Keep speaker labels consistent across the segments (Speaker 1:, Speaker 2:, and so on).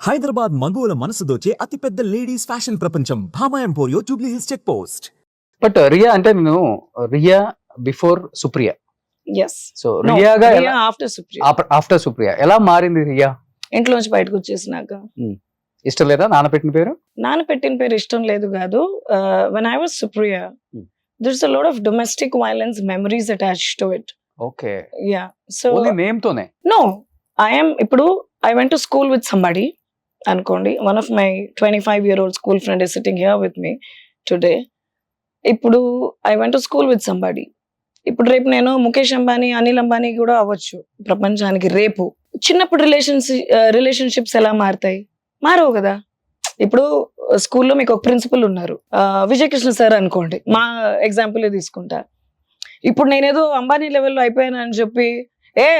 Speaker 1: హైదరాబాద్ మగువల మనసు దోచే అతిపెద్ద లేడీస్ ఫ్యాషన్ ప్రపంచం Bhama Emporio Jubilee Hills check post.
Speaker 2: But Riya అంటే నేను Riya before Supriya.
Speaker 3: Yes.
Speaker 2: So
Speaker 3: No,
Speaker 2: రియాగా
Speaker 3: Riya after Supriya.
Speaker 2: After Supriya ఎలా మారింది రియా?
Speaker 3: ఇంట్లోంచి బయటకు వచ్చేసినాక
Speaker 2: ఇష్టం లేదా నాన్న పేరు?
Speaker 3: నాన్న పెట్టిన పేరు ఇష్టం లేదు కాదు. When I was Supriya there's a lot of domestic violence memories attached to it.
Speaker 2: Okay,
Speaker 3: Yeah. So
Speaker 2: only name తోనే.
Speaker 3: no, ఇప్పుడు I went to school with somebody అనుకోండి. One of my 25-year-old school friend is sitting here with me today. ఇప్పుడు I went to school with somebody. ఇప్పుడు రేపు నేను ముఖేష్ అంబానీ, అనిల్ అంబానీ కూడా అవ్వచ్చు ప్రపంచానికి. రేపు చిన్నప్పుడు రిలేషన్షిప్స్ ఎలా మారుతాయి? మారవు కదా. ఇప్పుడు స్కూల్లో మీకు ఒక ప్రిన్సిపల్ ఉన్నారు, విజయకృష్ణ సార్ అనుకోండి, మా ఎగ్జాంపుల్ తీసుకుంటా. ఇప్పుడు నేనేదో అంబానీ లెవెల్లో అయిపోయాను అని చెప్పి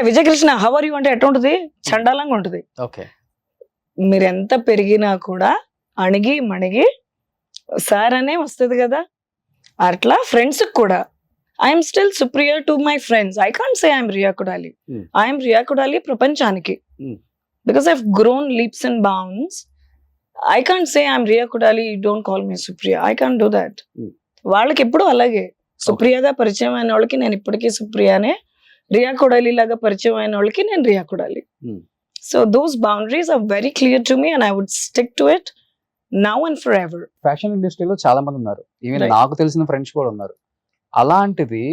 Speaker 3: విజయకృష్ణ హౌ ఆర్ యూ అంటే ఎట్లా ఉంటుంది? చండాలంగా ఉంటుంది.
Speaker 2: ఓకే,
Speaker 3: మీరు ఎంత పెరిగినా కూడా అణిగి మణిగి సార్ అనే వస్తుంది కదా. అట్లా ఫ్రెండ్స్ కూడా I'm still superior to my friends. I can't say I'm Riya Kodali. I'm Riya Kodali ప్రపంచానికి. Because I've grown leaps and bounds. I can't say I'm Riya Kodali, don't call me Supriya. I can't do that. వాళ్ళకి ఎప్పుడు అలాగే సుప్రియాగా పరిచయం అయిన వాళ్ళకి నేను ఇప్పటికీ సుప్రియానే, రియా కొడాలి లాగా పరిచయం అయిన వాళ్ళకి నేను Riya Kodali. So those boundaries are very clear to me and I would stick to it now and forever.
Speaker 2: Fashion ఇండస్ట్రీలో చాలా మంది ఉన్నారు, ఈవెన్ నాకు తెలిసిన ఫ్రెండ్స్ కూడా ఉన్నారు. అలాంటిది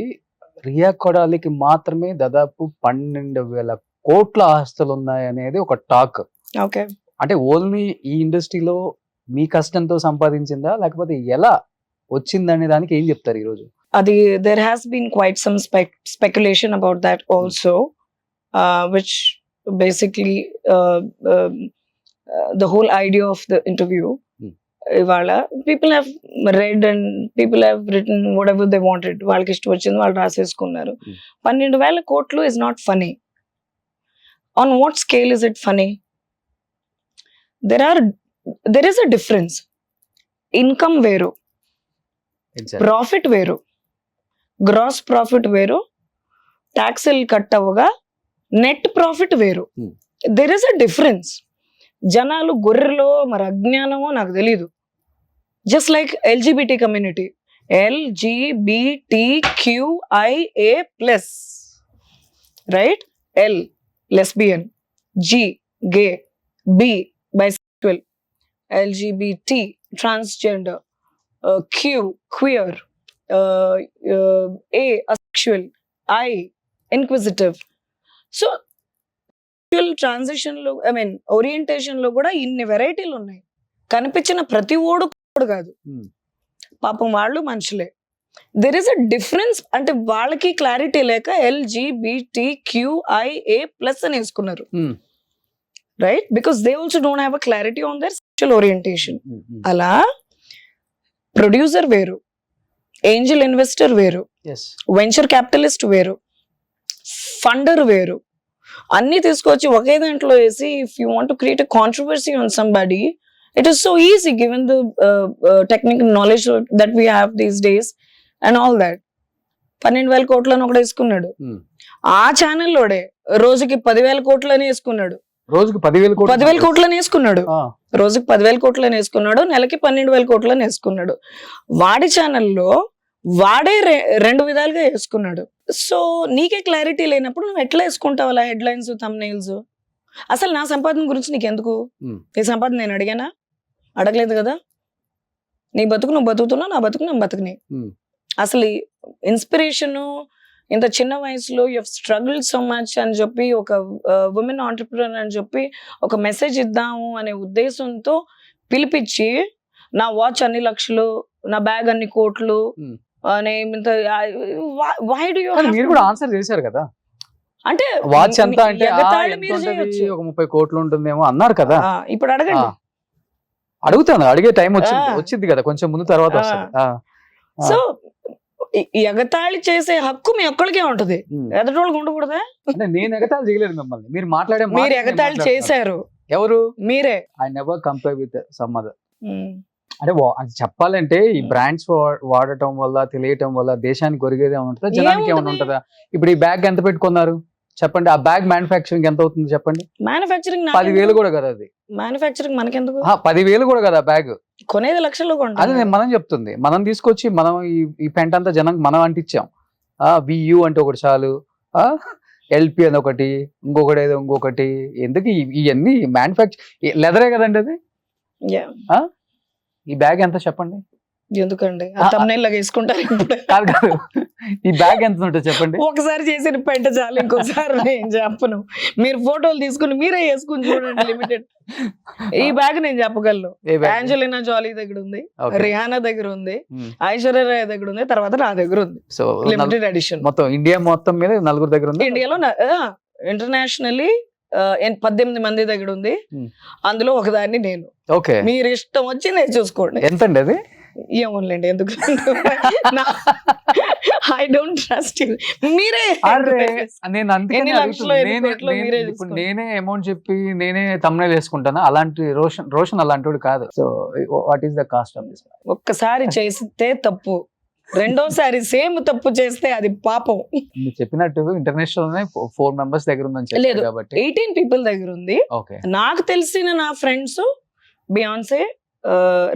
Speaker 2: రియా కొడాలికి మాత్రమే దాదాపు 12,000 కోట్ల ఆస్తులు ఉన్నాయి అనేది ఒక టాక్.
Speaker 3: ఓకే,
Speaker 2: అంటే ఓన్లీ ఈ ఇండస్ట్రీలో మీ కష్టంతో సంపాదించిందా, లేకపోతే ఎలా వచ్చిందనే దానికి ఏం చెప్తారు ఈ రోజు?
Speaker 3: అది there has been quite some speculation about that also, which basically the whole idea of the interview, ఇవాళ people have read and people have written whatever they wanted. వాళ్ళకి ఇష్టం వచ్చింది వాళ్ళు రాసేసుకున్నారు. 12,000 కోట్లు is not funny. On what scale is it funny? There is a difference. Income వేరు, profit వేరు, gross profit వేరు, ట్యాక్స్లు కట్ అవ్వగా నెట్ ప్రాఫిట్ వేరు. There is a difference. జనాలు గొర్రెలో మరి అజ్ఞానమో నాకు తెలీదు. Just like LGBT community, LGBTQIA+, right? L lesbian, G gay, B bisexual, LGBT transgender, Q queer, A asexual, I inquisitive. So transition లో orientation లో కూడా ఇన్ని వెరైటీలు ఉన్నాయి. కనిపించిన ప్రతి ఓడు కాదు, పాపం వాళ్ళు మనుషులే. There is a difference. అంటే వాళ్ళకి క్లారిటీ లేక LGBTQIA+ అని వేసుకున్నారు, right? Because they also don't have a clarity on their sexual orientation. అలా ప్రొడ్యూసర్ వేరు, ఏంజల్ ఇన్వెస్టర్ వేరు, వెంచర్ క్యాపిటలిస్ట్ వేరు, ఫండర్ వేరు. అన్ని తీసుకొచ్చి ఒకే దాంట్లో వేసి if you want to create a controversy on somebody, it is so easy given the technical knowledge that we have these days and all that. 12,000 కోట్లని ఒకటి వేసుకున్నాడు. ఆ ఛానల్లోడే రోజుకి 10,000 కోట్లని వేసుకున్నాడు.
Speaker 2: రోజుకి 10,000
Speaker 3: కోట్లని వేసుకున్నాడు. రోజుకి 10,000 కోట్లని వేసుకున్నాడు. నెలకి 12,000 కోట్లని వేసుకున్నాడు. వాడి ఛానల్లో వాడే 2 విధాలుగా వేసుకున్నాడు. సో నీకే క్లారిటీ లేనప్పుడు నువ్వు ఎట్లా వేసుకుంటావు అలా హెడ్లైన్స్, థంబ్నెయిల్స్? అసలు నా సంపాదన గురించి నీకెందుకు? నీ సంపాదన నేను అడిగానా? అడగలేదు కదా. నీ బతుకు నువ్వు బతుకుతున్నావు, నా బతుకు నేను బతుకుని. అసలు ఇన్స్పిరేషన్ ఇంత చిన్న వయసులో you have struggle so much అని చెప్పి, ఒక ఉమెన్ ఆంటర్‌ప్రెన్యూర్ అని చెప్పి ఒక మెసేజ్ ఇద్దాము అనే ఉద్దేశంతో పిలిపించి, నా వాచ్ అన్ని లక్షలు, నా బ్యాగ్ అన్ని కోట్లు అనే why do you have
Speaker 2: మీరు కూడా ఆన్సర్ చేశారు కదా.
Speaker 3: అంటే
Speaker 2: వాచ్ ఎంత అంటే
Speaker 3: ఎగతాళి మీరు చేయొచ్చు.
Speaker 2: ఒక 30 కోట్లు ఉంటుందేమో అన్నారు కదా.
Speaker 3: ఇప్పుడు అడగండి.
Speaker 2: అడుగుతాను, అడిగే టైం వచ్చింది కదా, కొంచెం ముందు తర్వాత వస్తుంది.
Speaker 3: సో ఎగతాళి చేసే హక్కు మీ ఒక్కడికే ఉంటది, ఎదటోళ్ళకి ఉండకూడదా?
Speaker 2: అంటే నేను ఎగతాళి చేయలేదు మిమ్మల్ని, మీరు మాట్లాడే
Speaker 3: మీరు ఎగతాళి చేశారు.
Speaker 2: ఎవరు?
Speaker 3: మీరే.
Speaker 2: I never compare with some other. అంటే చెప్పాలంటే ఈ బ్రాండ్స్ వాడటం వల్ల, తెలియటం వల్ల దేశానికి ఒరిగేది ఏమైనా ఉంటుందా, జనానికి ఏమైనా ఉంటుందా? ఇప్పుడు ఈ బ్యాగ్ ఎంత పెట్టుకున్నారు? చెప్పండి, ఆ బ్యాగ్ మ్యానుఫ్యాక్చరింగ్ ఎంత అవుతుంది చెప్పండి?
Speaker 3: మ్యానుఫ్యాక్చరింగ్
Speaker 2: 10,000 కూడా కదా అది.
Speaker 3: మ్యానుఫ్యాక్చరింగ్ మనకెందుకు?
Speaker 2: 10,000 కూడా కదా బ్యాగ్.
Speaker 3: కొనేది లక్షల్లో
Speaker 2: అది మనం చెప్తుంది. మనం తీసుకొచ్చి మనం ఈ పెంట అంతా జనం మనం అంటించాం. వియు అంటే ఒకటి చాలు, ఎల్పి అని ఒకటి, ఇంకొకటి ఏదో ఇంకొకటి. ఎందుకు ఇవన్నీ మ్యానుఫ్యాక్చర్ లెదరే కదండి అది. ఈ బ్యాగ్ ఎంత చెప్పండి?
Speaker 3: ఎందుకండి తమ్నైల్ లాగా వేసుకుంటారు ఇప్పుడు.
Speaker 2: కాదు కాదు, ఈ బ్యాగ్ ఎంత ఉంటుంది చెప్పండి?
Speaker 3: ఒకసారి చేసిన పెంట చాలు, ఇంకోసారి నేను చెప్పను. మీరు ఫోటోలు తీసుకుని మీరే వేసుకుని చూడండి లిమిటెడ్. ఈ బ్యాగ్ నేను చెప్పగలను. యాంజలినా జాలీ దగ్గర ఉంది, రిహానా దగ్గర ఉంది, ఐశ్వర్య రాయ్ దగ్గర ఉంది, తర్వాత నా దగ్గర ఉంది.
Speaker 2: So
Speaker 3: limited edition.
Speaker 2: మొత్తం ఇండియా మొత్తం మీద 4 దగ్గర ఉంది.
Speaker 3: ఇండియాలో ఇంటర్నేషనల్లీ 18 మంది దగ్గర ఉంది. అందులో ఒకదాన్ని నేను.
Speaker 2: ఓకే,
Speaker 3: మీరు ఇష్టం వచ్చి నేను చూసుకోండి.
Speaker 2: ఎంతండి అది?
Speaker 3: ఏమోలేండి, ఎందుకు ఐ డోంట్ ట్రస్ట్ యూ. మీరే
Speaker 2: నేను అందుకని ఇప్పుడు నేనే అమౌంట్ చెప్పి నేనే తమ్నైల్ వేసుకుంటాను. అలాంటి రోషన్ అలాంటి కాదు. So what is the cost of this?
Speaker 3: ఒక్కసారి చేస్తే తప్పు, రెండోసారి సేమ్ తప్పు చేస్తే అది పాపం.
Speaker 2: మీరు చెప్పినట్టు ఇంటర్నేషనల్ 4 మెంబర్స్ దగ్గర ఉందని
Speaker 3: లేదు,
Speaker 2: చెప్పారు కాబట్టి
Speaker 3: 18 పీపుల్ దగ్గర ఉంది.
Speaker 2: ఓకే,
Speaker 3: నాకు తెలిసిన నా ఫ్రెండ్స్ బియాన్సే,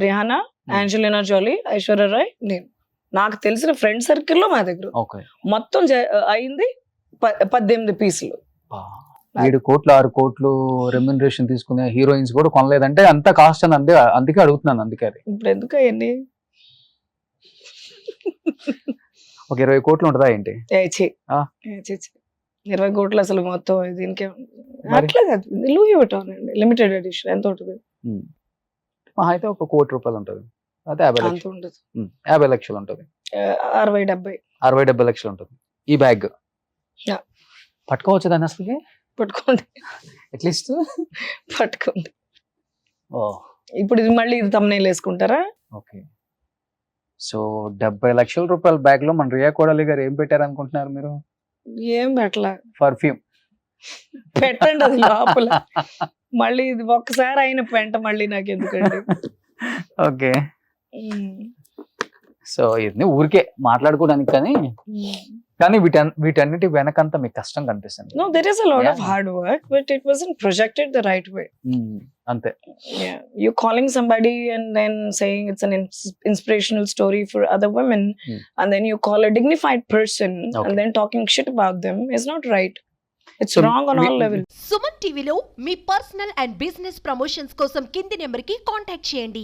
Speaker 3: రిహానా, యాంజలినా జాలీ, ఐశ్వర్య రాయ్, నేను. నాకు తెలిసిన ఫ్రెండ్ సర్కిల్లో మా దగ్గర మొత్తం అయింది 18 పీసులు.
Speaker 2: 7 కోట్లు 6 కోట్లు రెమ్యునరేషన్ తీసుకునే హీరోయిన్స్ కూడా కొనలేదంటే అంత కాస్ట్ అని అందుకే అడుగుతున్నాను. అందుకే
Speaker 3: ఇప్పుడు ఎందుకు అవన్నీ?
Speaker 2: ఒక 20 కోట్లు ఉంటుందా ఏంటి?
Speaker 3: 20 కోట్లు అసలు మొత్తం దీనికే అట్లా కాదు. లూయి విటాన్ అండి, లిమిటెడ్ ఎడిషన్ ఎంత ఉంటుంది?
Speaker 2: అయితే 1 కోటి రూపాయలు ఉంటుంది. అదే 50 లక్షలు ఉంటుంది.
Speaker 3: 60-70
Speaker 2: లక్షలు ఉంటుంది ఈ బ్యాగ్. పట్టుకోవచ్చు దాన్ని అసలు?
Speaker 3: పట్టుకోండి,
Speaker 2: అట్లీస్ట్
Speaker 3: పట్టుకోండి. ఇప్పుడు ఇది మళ్ళీ ఇది తమ్నైల్ వేసుకుంటారా?
Speaker 2: ఓకే, సో 70 లక్షల రూపాయల బ్యాగ్ లో మన రియా కోడాలి గారు ఏం పెట్టారు అనుకుంటున్నారు మీరు?
Speaker 3: ఏం పెట్టలా,
Speaker 2: పర్ఫ్యూమ్
Speaker 3: పెట్టండి అది లోపల. మళ్ళీ ఇది ఒక్కసారి అయిన పెంట మళ్ళీ నాకు ఎందుకండి?
Speaker 2: ఓకే, సో ఇది ఊరికే మాట్లాడుకోవడానికి, కానీ వీటన్నిటి వెనకంతా మీకు కష్టం కనిపిస్తుంది.
Speaker 3: No, there is a lot of hard work, but it wasn't projected the right way.
Speaker 2: అంతే.
Speaker 3: Yeah, you calling somebody and then saying it's an inspirational story for other women, and then you call a dignified person and then talking shit about them is not right. It's wrong on all levels.
Speaker 4: Suman టీవీలో మీ personal and business promotions కోసం కింది నెంబర్కి contact చేయండి.